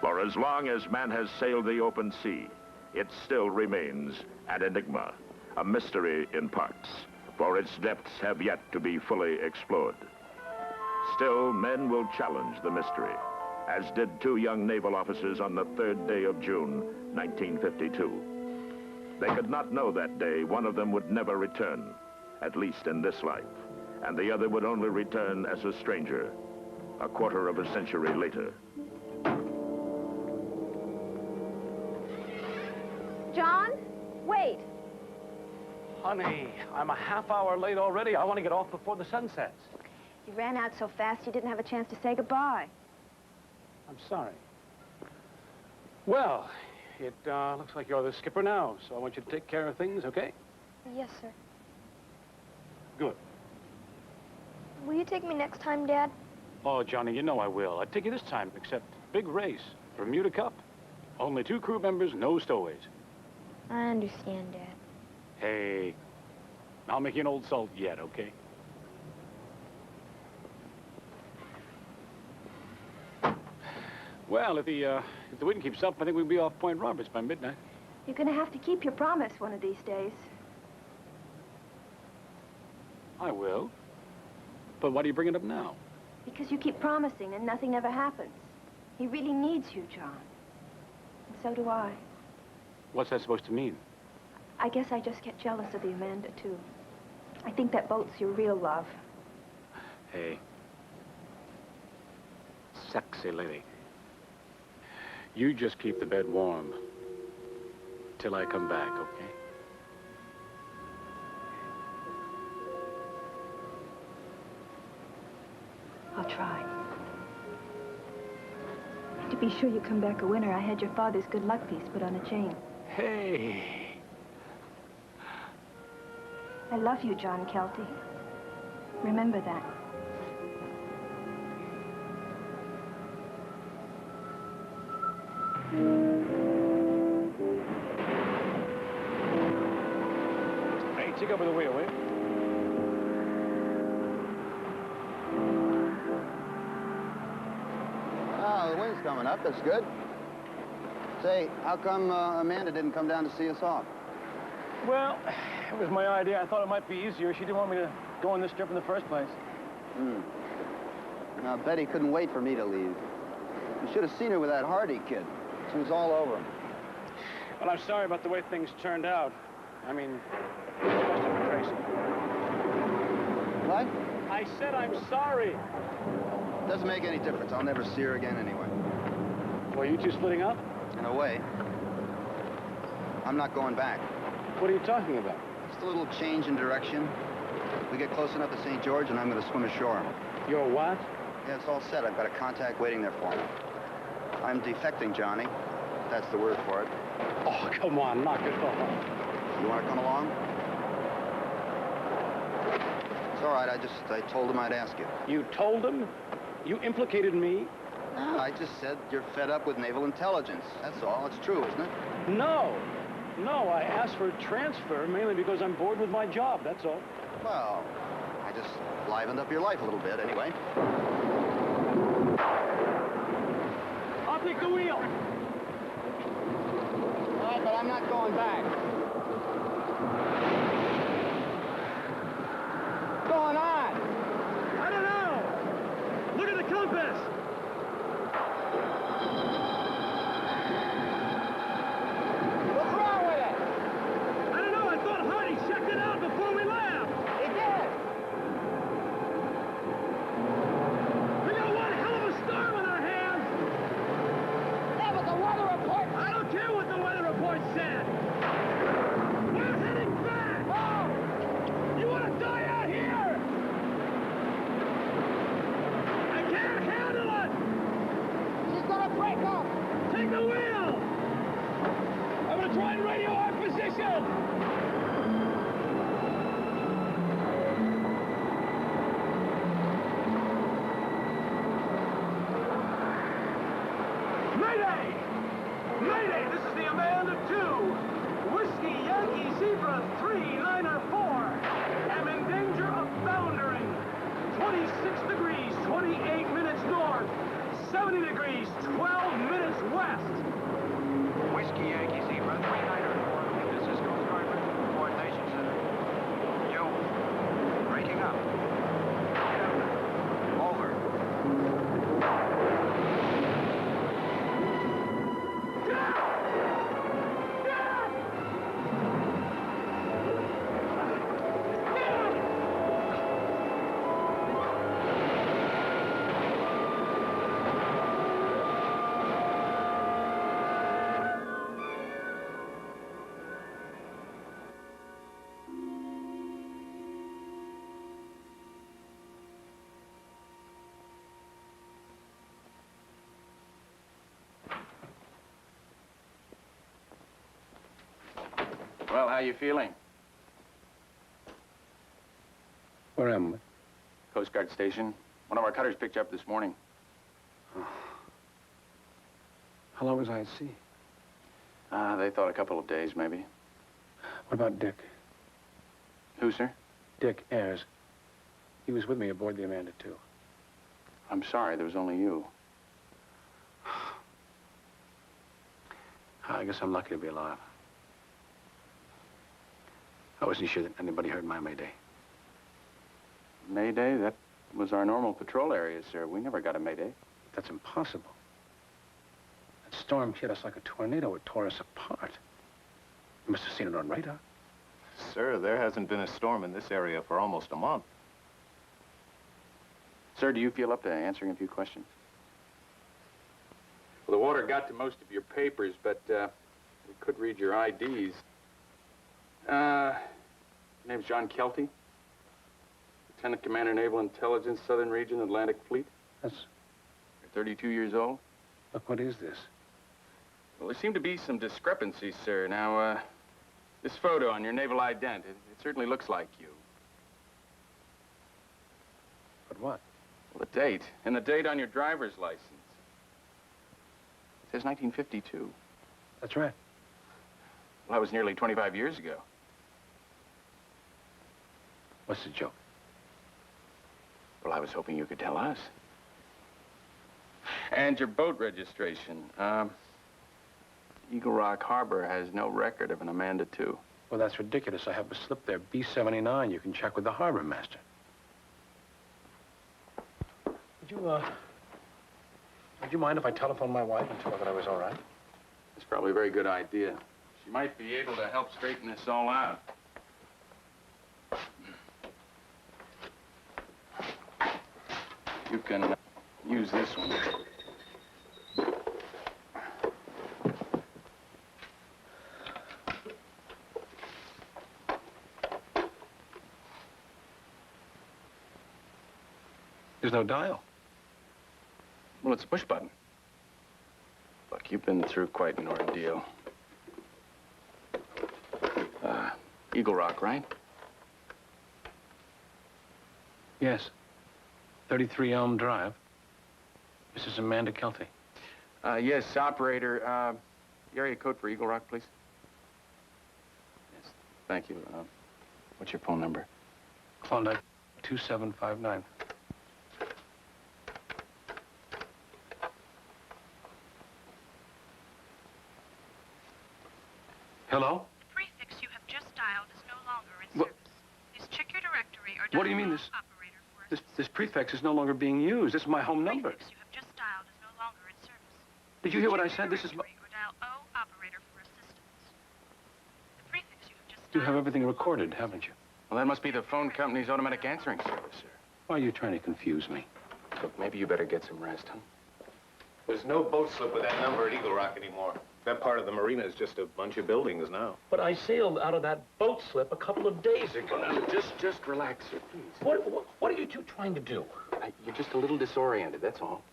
For as long as man has sailed the open sea, it still remains an enigma, a mystery in parts, for its depths have yet to be fully explored. Still, men will challenge the mystery, as did two young naval officers on the 3rd day of June, 1952. They could not know that day one of them would never return, at least in this life, and the other would only return as a stranger, a quarter of a century later. John, wait. Honey, I'm a half hour late already. I want to get off before the sun sets. You ran out so fast you didn't have a chance to say goodbye. I'm sorry. Well, it looks like you're the skipper now, so I want you to take care of things, okay? Yes, sir. Good. Will you take me next time, Dad? Oh, Johnny, you know I will. I'd take you this time, except big race, Bermuda Cup. Only 2 crew members, no stowaways. I understand, Dad. Hey, I'll make you an old salt yet, okay? Well, if the wind keeps up, I think we'll be off Point Roberts by midnight. You're going to have to keep your promise one of these days. I will. But why do you bring it up now? Because you keep promising and nothing ever happens. He really needs you, John. And so do I. What's that supposed to mean? I guess I just get jealous of the Amanda, too. I think that boat's your real love. Hey. Sexy lady. You just keep the bed warm till I come back, okay? I'll try. To be sure you come back a winner, I had your father's good luck piece put on a chain. Hey. I love you, John Kelty. Remember that. Hey, take over the wheel, will you? Oh, the wind's coming up. That's good. Say, how come Amanda didn't come down to see us off? Well, it was my idea. I thought it might be easier. She didn't want me to go on this trip in the first place. Now, Betty couldn't wait for me to leave. You should have seen her with that Hardy kid. She was all over him. Well, I'm sorry about the way things turned out. I mean, Mr. Tracy. What? I said I'm sorry. Doesn't make any difference. I'll never see her again anyway. Well, you two splitting up? In a way. I'm not going back. What are you talking about? Just a little change in direction. We get close enough to St. George, and I'm going to swim ashore. You're what? Yeah, it's all set. I've got a contact waiting there for me. I'm defecting, Johnny. That's the word for it. Oh, come on, knock it off. You want to come along? It's all right. I told him I'd ask you. You told him? You implicated me? No, I just said you're fed up with naval intelligence. That's all. It's true, isn't it? No. No, I asked for a transfer mainly because I'm bored with my job, that's all. Well, I just livened up your life a little bit, anyway. I'll take the wheel. All right, but I'm not going back. What's going on? I don't know. Look at the compass. What's wrong with it? I don't know. I thought Hardy checked it out before we left. He did. We got one hell of a storm on our hands. Yeah, but the weather report... I don't care what the weather report said. We're heading back. Oh! You want to die out here? I can't handle it. She's gonna break up. Take the wheel. I'm going to try and radio our position. Mayday! Mayday, this is the Amanda 2. Whiskey Yankee Zebra 3, Liner 4. Am in danger of foundering. 26 degrees, 28 minutes north. 70 degrees, 12 minutes west. Whiskey Yankee Zebra 394. This is Coast Guard Coordination Center. You. Breaking up. Over. Well, how you feeling? Where am I? Coast Guard Station. One of our cutters picked you up this morning. How long was I at sea? They thought a couple of days, maybe. What about Dick? Who, sir? Dick Ayers. He was with me aboard the Amanda, too. I'm sorry, there was only you. I guess I'm lucky to be alive. I wasn't sure that anybody heard my mayday. Mayday? That was our normal patrol area, sir. We never got a mayday. That's impossible. That storm hit us like a tornado. It tore us apart. You must have seen it on radar. Sir, there hasn't been a storm in this area for almost a month. Sir, do you feel up to answering a few questions? Well, the water got to most of your papers, but we could read your IDs. Your name's John Kelty? Lieutenant Commander, Naval Intelligence, Southern Region, Atlantic Fleet? That's... You're 32 years old? Look, what is this? Well, there seem to be some discrepancies, sir. Now, this photo on your naval ident, it certainly looks like you. But what? Well, the date. And the date on your driver's license. It says 1952. That's right. Well, that was nearly 25 years ago. What's the joke? Well, I was hoping you could tell us. And your boat registration. Eagle Rock Harbor has no record of an Amanda II. Well, that's ridiculous. I have a slip there, B-79. You can check with the harbor master. Would you mind if I telephoned my wife and told her that I was all right? It's probably a very good idea. She might be able to help straighten this all out. You can use this one. There's no dial. Well, it's a push button. Look, you've been through quite an ordeal. Eagle Rock, right? Yes. 33 Elm Drive. Mrs. Amanda Kelty. Yes, operator. The area code for Eagle Rock, please. Yes, thank you. What's your phone number? Klondike 2759. Hello? The prefix you have just dialed is no longer in What? service. Please check your directory or What do you mean dial this- operator for This prefix is no longer being used. This is my home The number. prefix you have just dialed is no longer in service. Did you hear what I Check said? your This is my... directory or dial O operator for assistance. The prefix you have just You dialed have everything recorded, haven't you? Well, that must be the phone company's automatic answering service, sir. Why are you trying to confuse me? Look, maybe you better get some rest, huh? There's no boat slip with that number at Eagle Rock anymore. That part of the marina is just a bunch of buildings now. But I sailed out of that boat slip a couple of days ago. Just relax, sir, please. What are you two trying to do? You're just a little disoriented, that's all.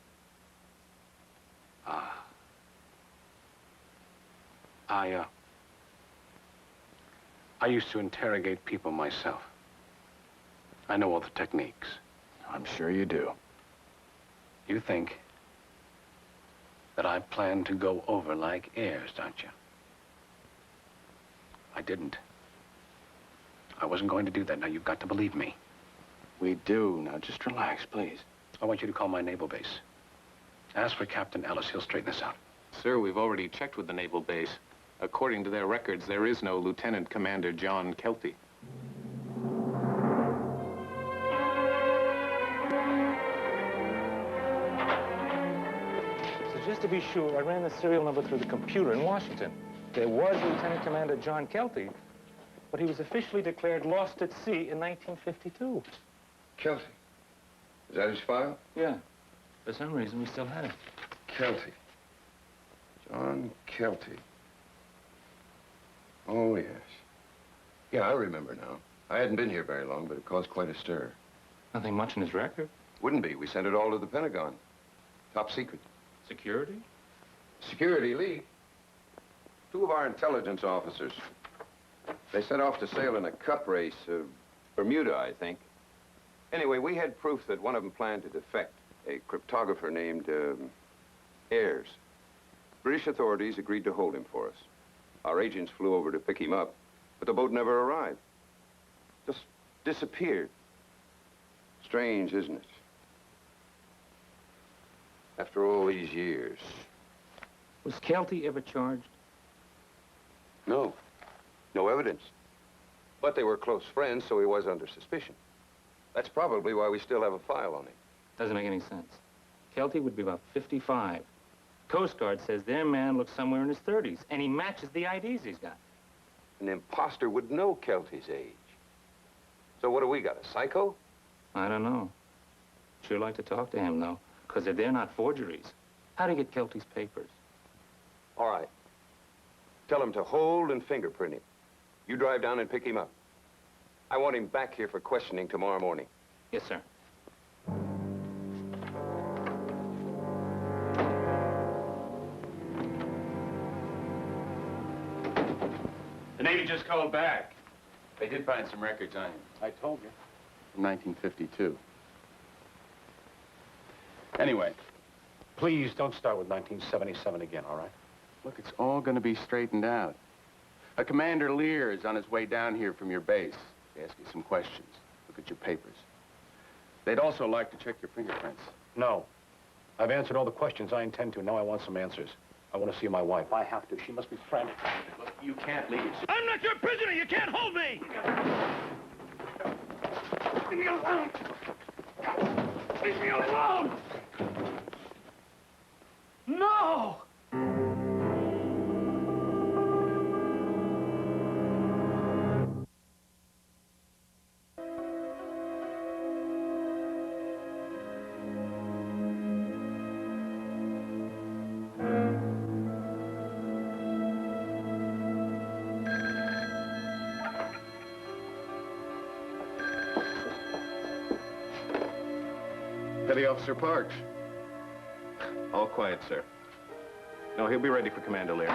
I used to interrogate people myself. I know all the techniques. I'm sure you do. You think that I planned to go over like Ayers, don't you? I didn't. I wasn't going to do that. Now, you've got to believe me. We do. Now, just relax, please. I want you to call my naval base. Ask for Captain Ellis. He'll straighten us out. Sir, we've already checked with the naval base. According to their records, there is no Lieutenant Commander John Kelty. So just to be sure, I ran the serial number through the computer in Washington. There was Lieutenant Commander John Kelty, but he was officially declared lost at sea in 1952. Kelty. Is that his file? Yeah. For some reason, we still had him. Kelty. John Kelty. Oh, yes. Yeah, I remember now. I hadn't been here very long, but it caused quite a stir. Nothing much in his record. Wouldn't be. We sent it all to the Pentagon. Top secret. Security? Security leak. Two of our intelligence officers. They set off to sail in a cup race, Bermuda, I think. Anyway, we had proof that one of them planned to defect. A cryptographer named, Ayers. British authorities agreed to hold him for us. Our agents flew over to pick him up, but the boat never arrived. Just disappeared. Strange, isn't it? After all these years. Was Kelty ever charged? No. No evidence. But they were close friends, so he was under suspicion. That's probably why we still have a file on him. Doesn't make any sense. Kelty would be about 55. Coast Guard says their man looks somewhere in his 30s, and he matches the IDs he's got. An imposter would know Kelty's age. So what do we got, a psycho? I don't know. Sure like to talk to him, though, because if they're not forgeries, how do you get Kelty's papers? All right. Tell him to hold and fingerprint him. You drive down and pick him up. I want him back here for questioning tomorrow morning. Yes, sir. The Navy just called back. They did find some records on him. I told you. From 1952. Anyway, please don't start with 1977 again, all right? Look, it's all going to be straightened out. A Commander Lear is on his way down here from your base. They ask you some questions. Look at your papers. They'd also like to check your fingerprints. No. I've answered all the questions I intend to. Now I want some answers. I want to see my wife. I have to. She must be frantic. Look, you can't leave. I'm not your prisoner! You can't hold me! Leave me alone! Leave me alone! No! Petty Officer Parks. All quiet, sir. No, he'll be ready for Commander Lear.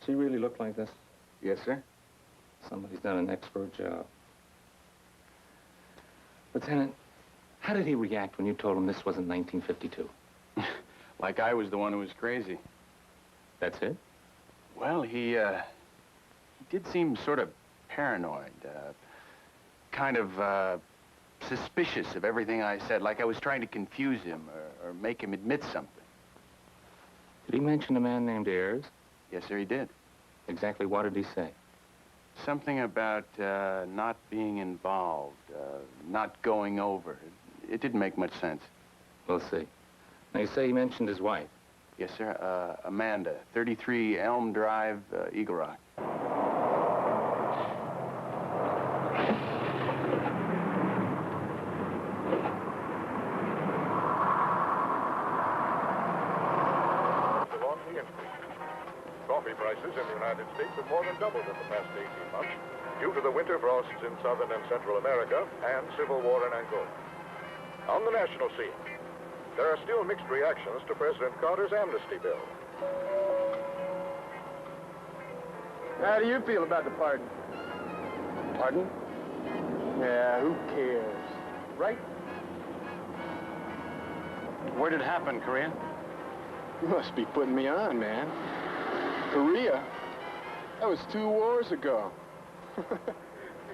Does he really look like this? Yes, sir. Somebody's done an expert job. Lieutenant, how did he react when you told him this wasn't 1952? Like I was the one who was crazy. That's it? Well, he did seem sort of paranoid, kind of suspicious of everything I said, like I was trying to confuse him or make him admit something. Did he mention a man named Ayers? Yes, sir, he did. Exactly what did he say? Something about not being involved, not going over. It didn't make much sense. We'll see. Now, you say he mentioned his wife. Yes, sir. Amanda, 33 Elm Drive, Eagle Rock. Coffee prices in the United States have more than doubled in the past 18 months due to the winter frosts in Southern and Central America and civil war in Angola. On the national scene, there are still mixed reactions to President Carter's amnesty bill. How do you feel about the pardon? Pardon? Yeah, who cares? Right? Where did it happen, Korea? You must be putting me on, man. Korea? That was 2 wars ago.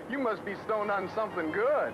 You must be stoned on something good.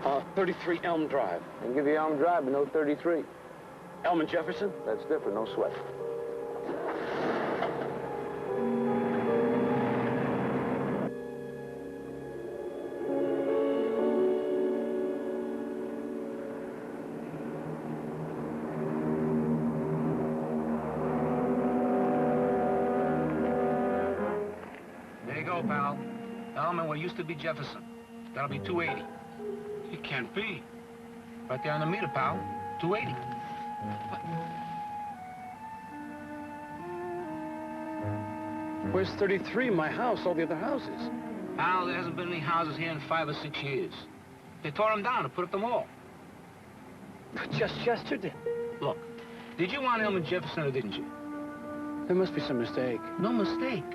Uh, 33 Elm Drive. I'll give you Elm Drive, but no 33. Elm and Jefferson? That's different, no sweat. There you go, pal. Elm and what used to be Jefferson. That'll be 280. It can't be. Right there on the meter, pal. 280. Where's 33? My house, all the other houses. Pal, there hasn't been any houses here in 5 or 6 years. They tore them down and put up the mall. Just yesterday. Look, did you want Elm and Jefferson or didn't you? There must be some mistake. No mistake.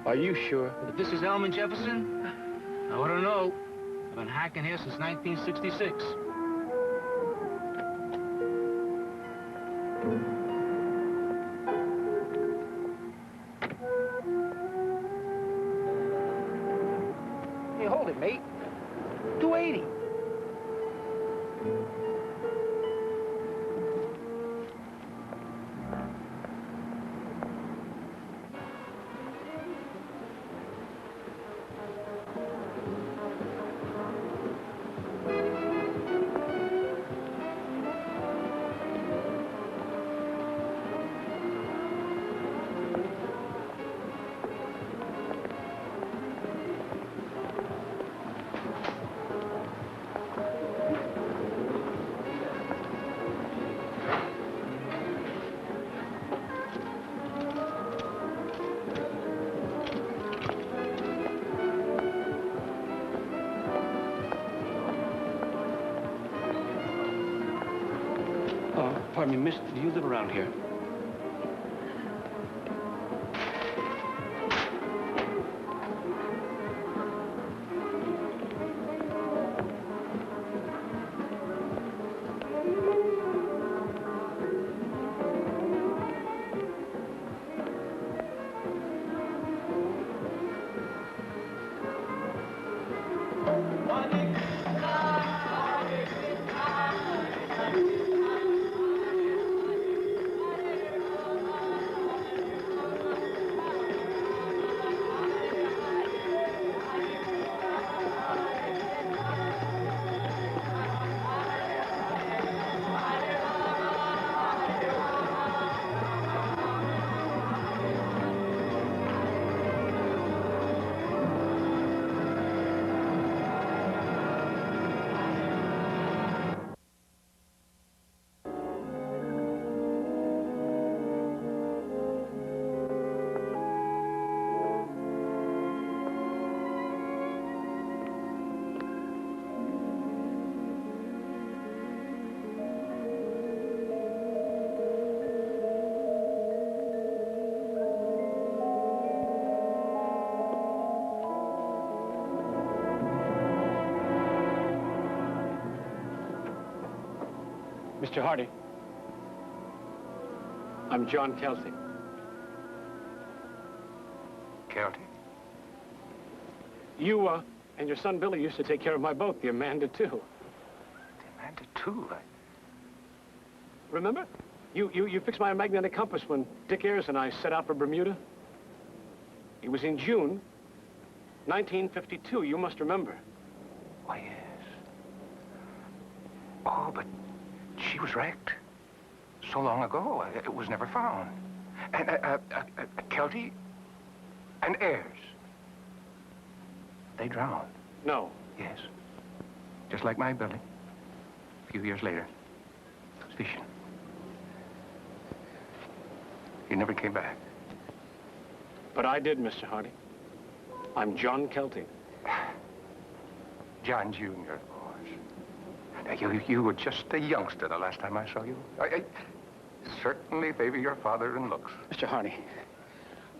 Are you sure? If this is Elm and Jefferson, I ought to know. I've been hacking here since 1966. Hey, hold it, mate. 280. Pardon me, miss, do you live around here? Mr. Hardy. I'm John Kelty. Kelty? You, and your son Billy used to take care of my boat, the Amanda II. The Amanda II? Remember? You fixed my magnetic compass when Dick Ayers and I set out for Bermuda. It was in June 1952. You must remember. Why, yes. Oh, but she was wrecked so long ago. It was never found. And Kelty and Ayers, they drowned. No. Yes. Just like my Billy. A few years later, fishing. He never came back. But I did, Mr. Hardy. I'm John Kelty. John Jr., of course. You were just a youngster the last time I saw you. I certainly favor your father in looks. Mr. Hardy,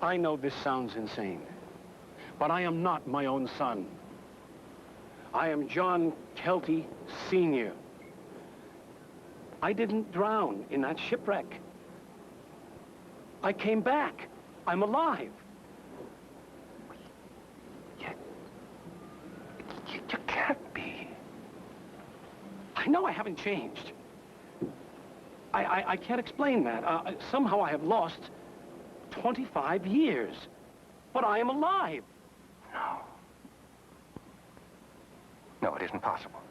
I know this sounds insane, but I am not my own son. I am John Kelty Sr. I didn't drown in that shipwreck. I came back. I'm alive. You can't be. I know I haven't changed. I can't explain that. Somehow I have lost 25 years. But I am alive. No. No, it isn't possible.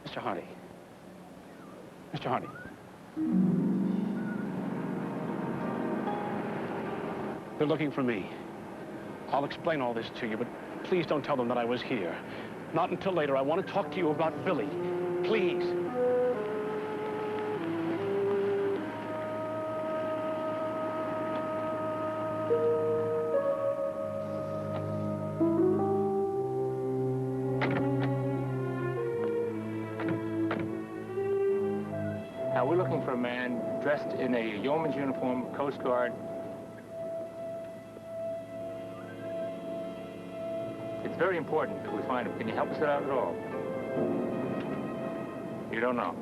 Mr. Hardy. Mr. Hardy. They're looking for me. I'll explain all this to you, but please don't tell them that I was here. Not until later. I want to talk to you about Billy. Please. Now, we're looking for a man dressed in a yeoman's uniform, Coast Guard. It's very important that we find him. Can you help us out at all? You don't know.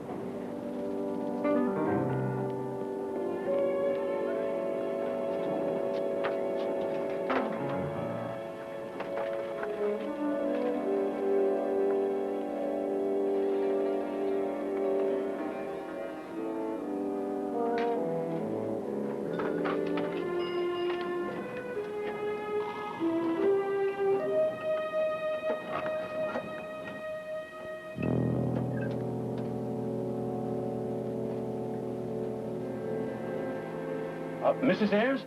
Mrs. Ayers?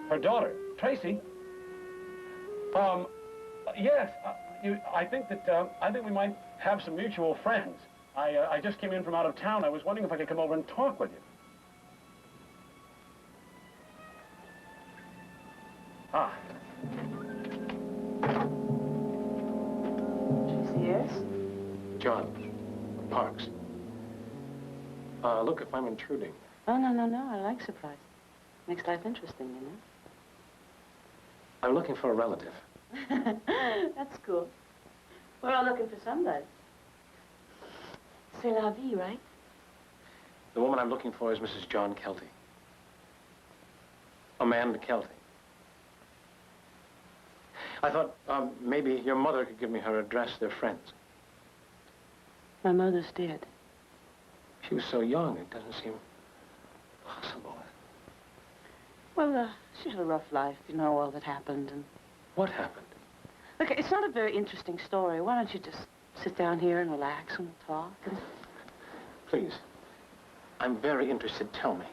Her daughter, Tracy? Yes. I think we might have some mutual friends. I just came in from out of town. I was wondering if I could come over and talk with you. Ah. Tracy Ayers? John. Parks. Look, if I'm intruding. Oh, no. I like surprise. Makes life interesting, you know? I'm looking for a relative. That's cool. We're all looking for somebody. C'est la vie, right? The woman I'm looking for is Mrs. John Kelty. Amanda Kelty. I thought maybe your mother could give me her address. They're friends. My mother's dead. She was so young, it doesn't seem possible. Well, she had a rough life, you know, all that happened, and... What happened? Look, it's not a very interesting story. Why don't you just sit down here and relax and talk? And... Please. I'm very interested. Tell me.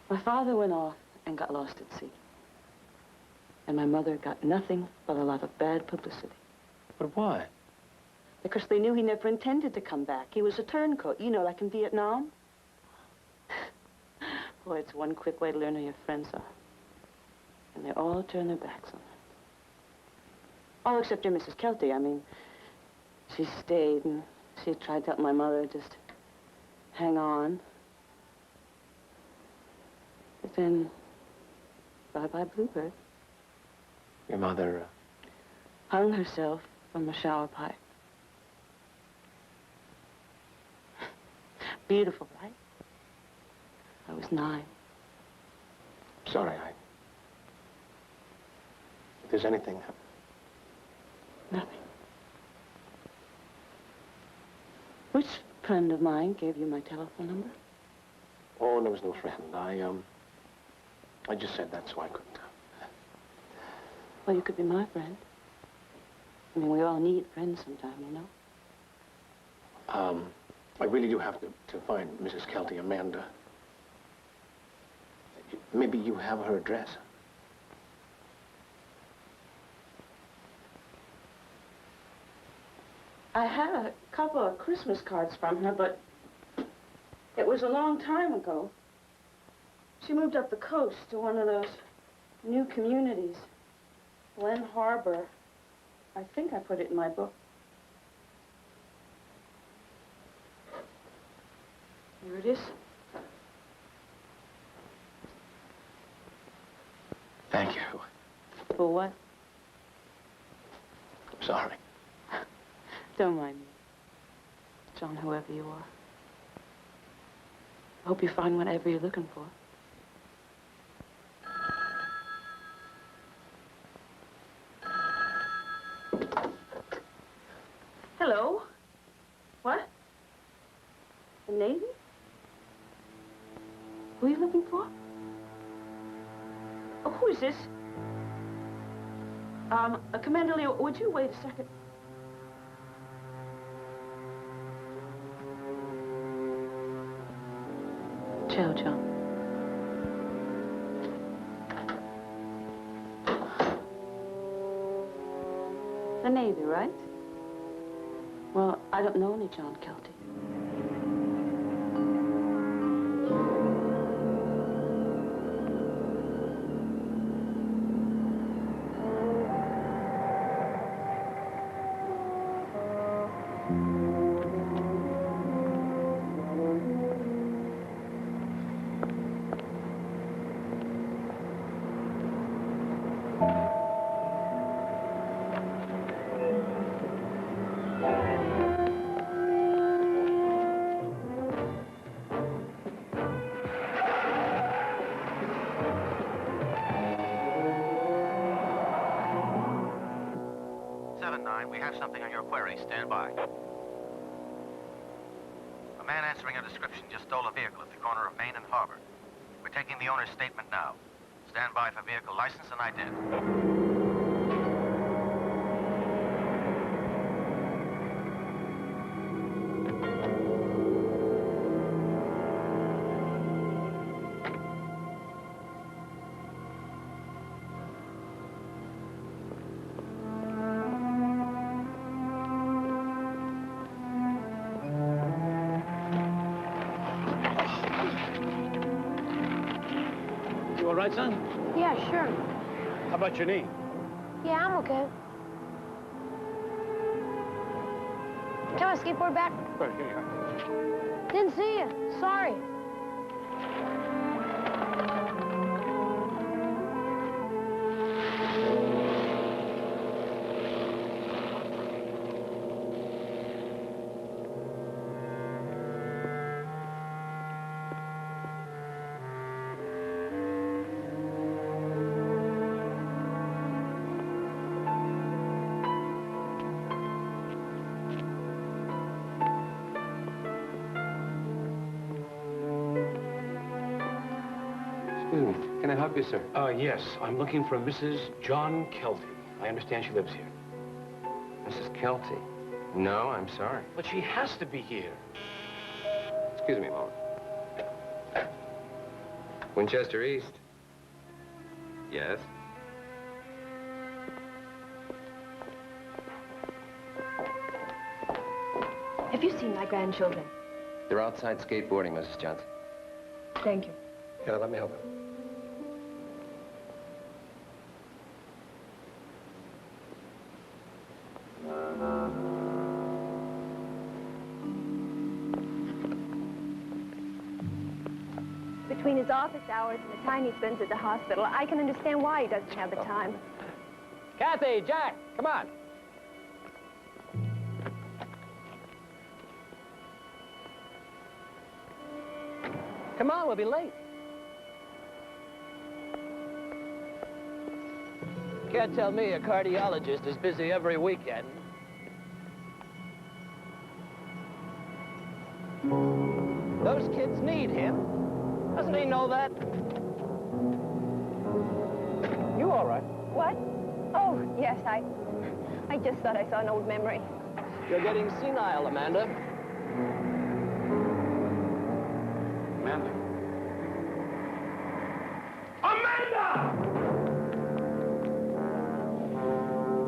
My father went off and got lost at sea. And my mother got nothing but a lot of bad publicity. But why? Because they knew he never intended to come back. He was a turncoat, you know, like in Vietnam. Boy, it's one quick way to learn who your friends are. And they all turn their backs on her. All except your Mrs. Kelty. I mean, she stayed and she tried to help my mother just hang on. But then, bye-bye Bluebird. Your mother... hung herself from a shower pipe. beautiful, right? I was 9. Sorry, if there's anything... Nothing. Which friend of mine gave you my telephone number? Oh, there was no friend. I just said that so I couldn't... Well, you could be my friend. I mean, we all need friends sometime, you know? I really do have to find Mrs. Kelty, Amanda. Maybe you have her address. I had a couple of Christmas cards from her, but it was a long time ago. She moved up the coast to one of those new communities. Glen Harbor. I think I put it in my book. Here it is. Thank you. For what? Sorry. Don't mind me. John, whoever you are. I hope you find whatever you're looking for. Hello? What? The Navy? Who are you looking for? Oh, who is this? Commander Leo, would you wait a second? Ciao, John. The Navy, right? Well, I don't know any John Kelty. We have something on your query. Stand by. A man answering a description just stole a vehicle at the corner of Main and Harbor. We're taking the owner's statement now. Stand by for vehicle license and ident. You all right, son? Yeah, sure. How about your knee? Yeah, I'm okay. Can I skateboard back? Right, here you are. Didn't see you. Sorry. Excuse me. Can I help you, sir? Yes. I'm looking for Mrs. John Kelty. I understand she lives here. Mrs. Kelty? No, I'm sorry. But she has to be here. Excuse me a moment. Winchester East? Yes? Have you seen my grandchildren? They're outside skateboarding, Mrs. Johnson. Thank you. Yeah, let me help you. Between his office hours and the time he spends at the hospital, I can understand why he doesn't have the time. Kathy, Jack, come on. Come on, we'll be late. Can't tell me a cardiologist is busy every weekend. Those kids need him. Doesn't he know that? You all right? What? Oh, yes, I just thought I saw an old memory. You're getting senile, Amanda. Amanda.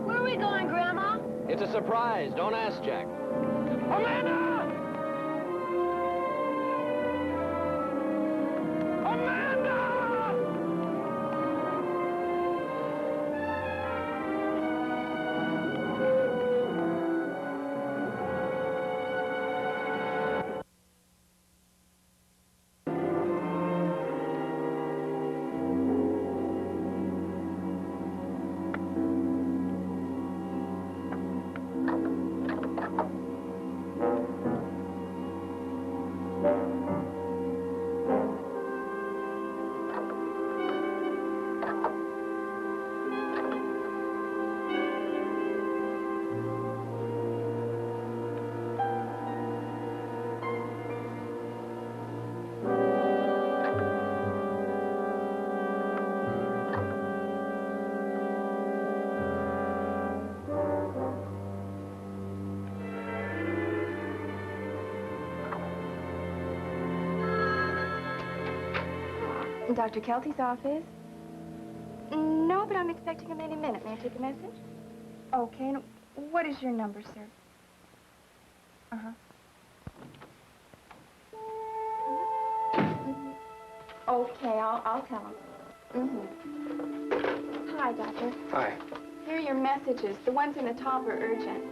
Where are we going, Grandma? It's a surprise. Don't ask, Jack. Amanda! Dr. Kelty's office? No, but I'm expecting him any minute. May I take a message? Okay, and what is your number, sir? Uh-huh. Okay, I'll tell him. Hi, Doctor. Hi. Here are your messages. The ones in the top are urgent.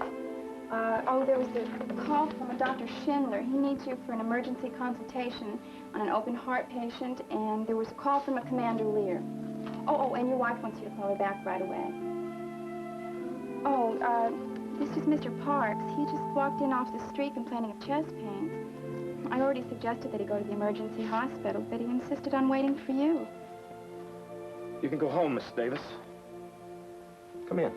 There was a call from a Dr. Schindler. He needs you for an emergency consultation on an open heart patient, and there was a call from a Commander Lear. And your wife wants you to call her back right away. This is Mr. Parks. He just walked in off the street complaining of chest pains. I already suggested that he go to the emergency hospital, but he insisted on waiting for you. You can go home, Miss Davis. Come in.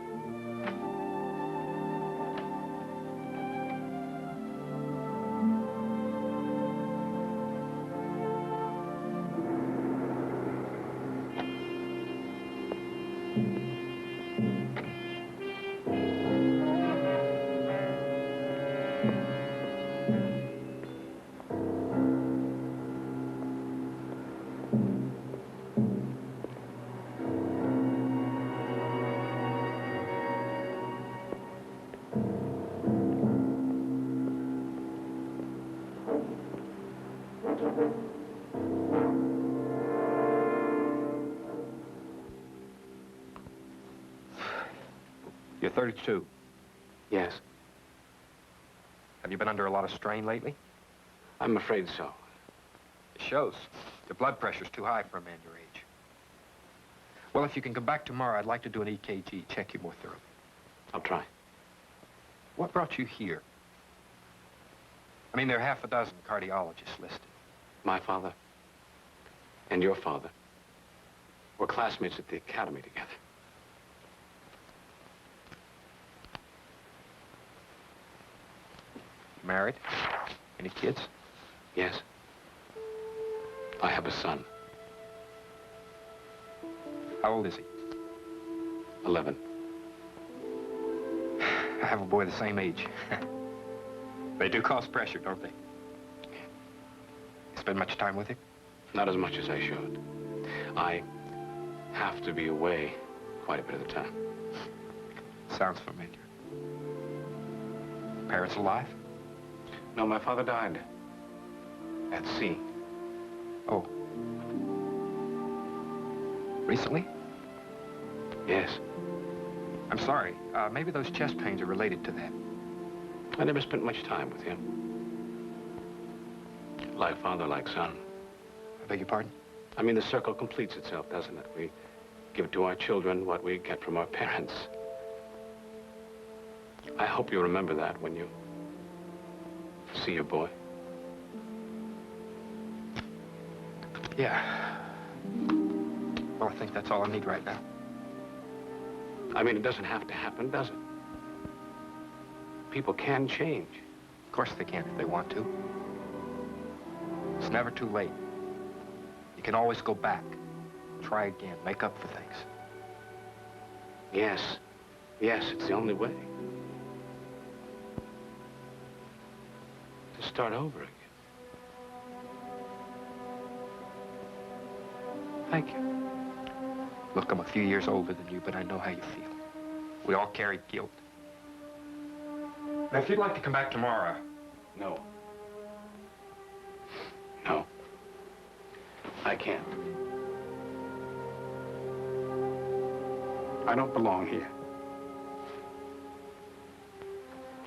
You're 32. Yes, Have you been under a lot of strain lately? I'm afraid so. It shows. Your blood pressure's too high for a man your age. Well, if you can come back tomorrow, I'd like to do an EKG, check you more thoroughly. I'll try. What brought you here? I mean, there are half a dozen cardiologists listed. My father and your father were classmates at the academy together. Married? Any kids? Yes. I have a son. How old is he? 11. I have a boy the same age. They do cause pressure, don't they? You spend much time with him? Not as much as I should. I have to be away quite a bit of the time. Sounds familiar. Parents alive? No, my father died at sea. Oh. Recently? Yes. I'm sorry. Maybe those chest pains are related to that. I never spent much time with him. Like father, like son. I beg your pardon? I mean, the circle completes itself, doesn't it? We give to our children what we get from our parents. I hope you remember that when you see your boy. Yeah. Well, I think that's all I need right now. I mean, it doesn't have to happen, does it? People can change. Of course they can if they want to. It's never too late. You can always go back, try again, make up for things. Yes. Yes, it's the only way. To start over again. Thank you. Look, I'm a few years older than you, but I know how you feel. We all carry guilt. Now, if you'd like to come back tomorrow... No. No. I can't. I don't belong here.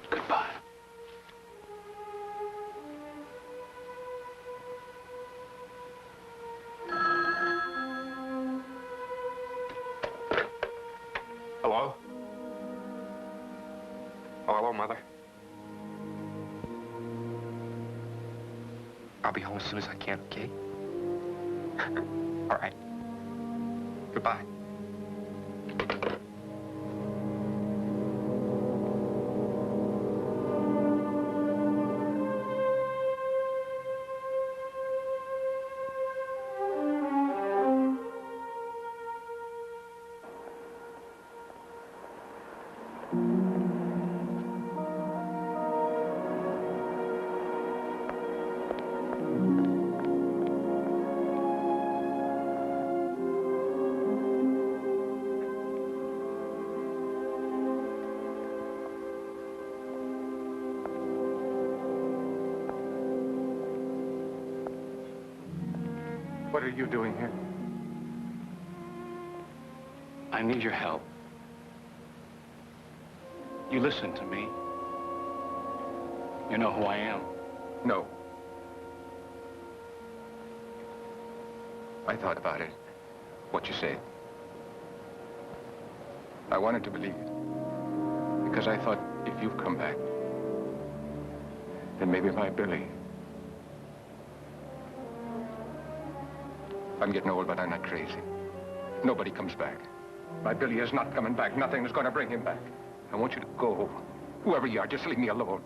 Goodbye. Hello? Oh, hello, Mother. I'll be home as soon as I can, okay? All right. Goodbye. What are you doing here? I need your help. You listen to me. You know who I am. No. I thought about it, what you said. I wanted to believe it. Because I thought if you've come back, then maybe my Billy... I'm getting old, but I'm not crazy. Nobody comes back. My Billy is not coming back. Nothing is going to bring him back. I want you to go. Whoever you are, just leave me alone.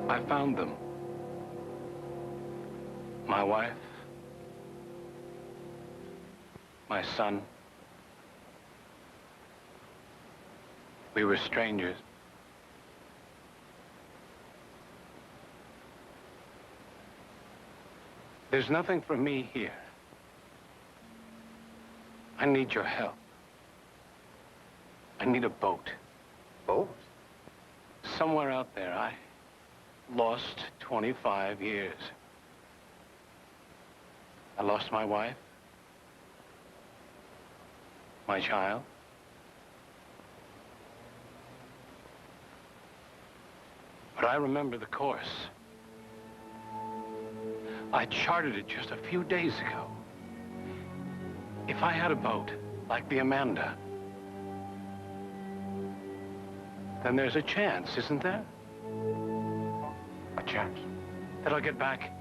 I found them. My wife, my son. We were strangers. There's nothing for me here. I need your help. I need a boat. Boat? Somewhere out there, I lost 25 years. I lost my wife, my child. But I remember the course. I charted it just a few days ago. If I had a boat like the Amanda, then there's a chance, isn't there? A chance? That I'll get back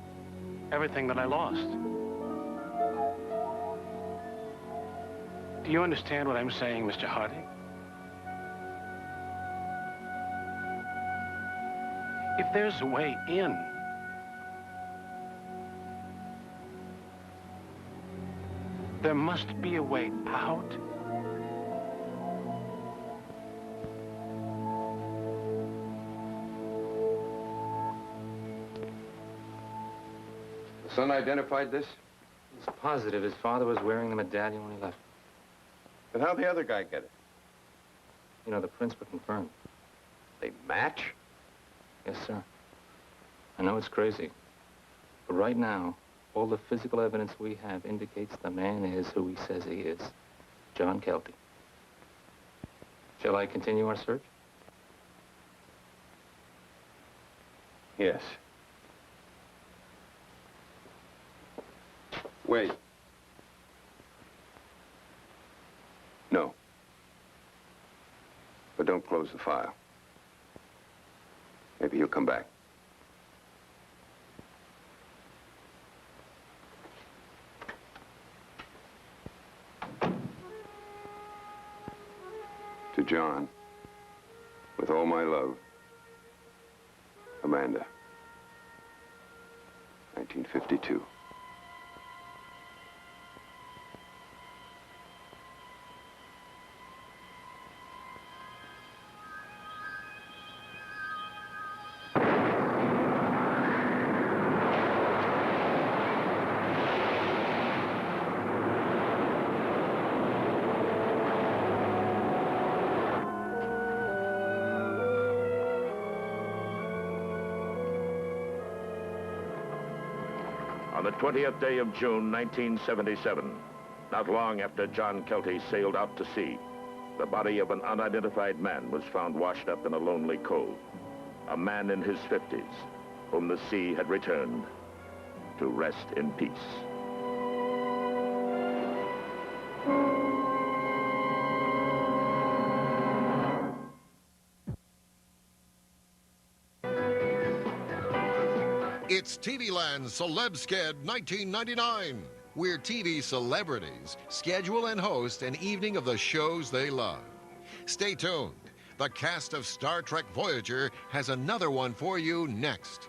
everything that I lost. Do you understand what I'm saying, Mr. Harding? If there's a way in, there must be a way out. The son identified this? He's positive his father was wearing the medallion when he left. Then how'd the other guy get it? You know, the prints were confirmed. They match? Yes, sir. I know it's crazy, but right now, all the physical evidence we have indicates the man is who he says he is, John Kelty. Shall I continue our search? Yes. Wait. No. But don't close the file. Maybe he'll come back. To John, with all my love, Amanda, 1952. On the 20th day of June, 1977, not long after John Kelty sailed out to sea, the body of an unidentified man was found washed up in a lonely cove. A man in his 50s, whom the sea had returned to rest in peace. It's TV Land's CelebSked 1999, where TV celebrities schedule and host an evening of the shows they love. Stay tuned. The cast of Star Trek Voyager has another one for you next.